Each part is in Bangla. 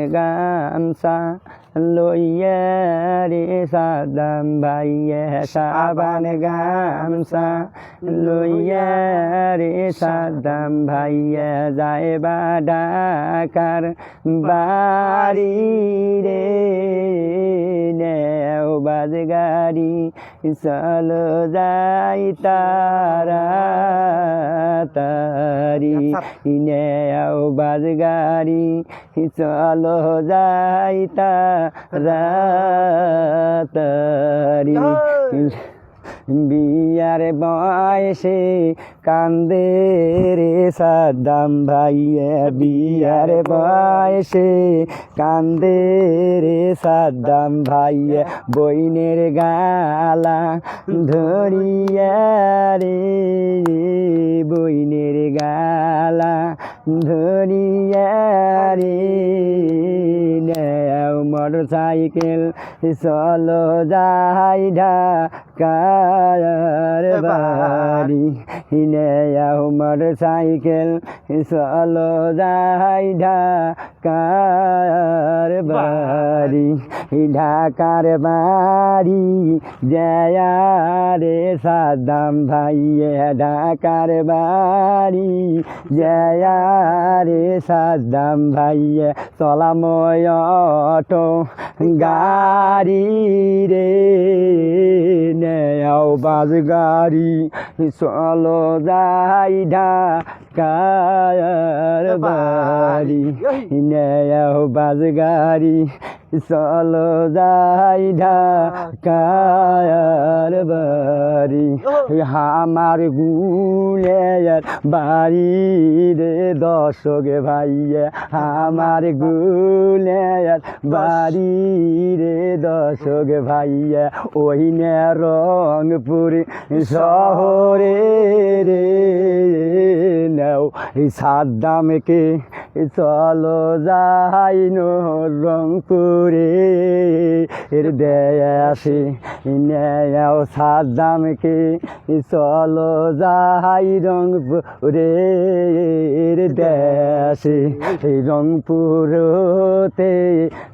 গামছা লইয়া রে সাদাম ভাইয়া সাবান গামছা লইয়া রে সাদাম ভাইয়া যাইবা ঢাকার বাড়ি রে নেও বাজ গাড়ি চলো যাই তাড়াতাড়ি নেও বাজ গাড়ি চলো যাই তাড়াতাড়ি বিয়ার বয়সে কান্দে রে সাদাম ভাইয়া বিয়ার বয়সে কান্দে রে সাদাম ভাইয়া বইনের গালা ধরিয়া রে বইনের গালা ধরিয়া রে মোটর সাইকেল চলো যাই ঢাকার বাড়ি নেও মোটর সাইকেল চলো যাই ঢাকার বাড়ি ঢাকার বাড়ি জয়া রে সাদাম ভাইয়া ঢাকার বাড়ি জয়া রে সাদাম ভাইয়া চলাময় অটো গাড়ি রে নেও বাস গাড়ি চলো যাই ঢাকার বাড়ি নেও বাস গাড়ি চলো যাই ঢাকার বাড়ি আমার গুলের বাড়ি রে দর্শক ভাইয়া আমার গুলের বাড়ি রে দর্শক ভাইয়া ওই নে রংপুর শহরে রে নেও সাদ্দামকে চলো যাই রংপুরে এর দেশে নেও সাদ্দামকে চলো যাই রংপুরে এর দেশে রংপুরতে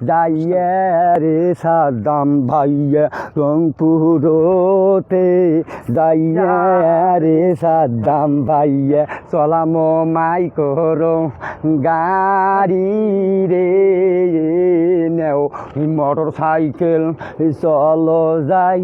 যাইয়া রে সাদ্দাম ভাইয়া রংপুরতে যাইয়া রে সাদ্দাম ভাইয়া চলামো মাই করো গাড়ি রে নেও মোটর সাইকেল চলো যাই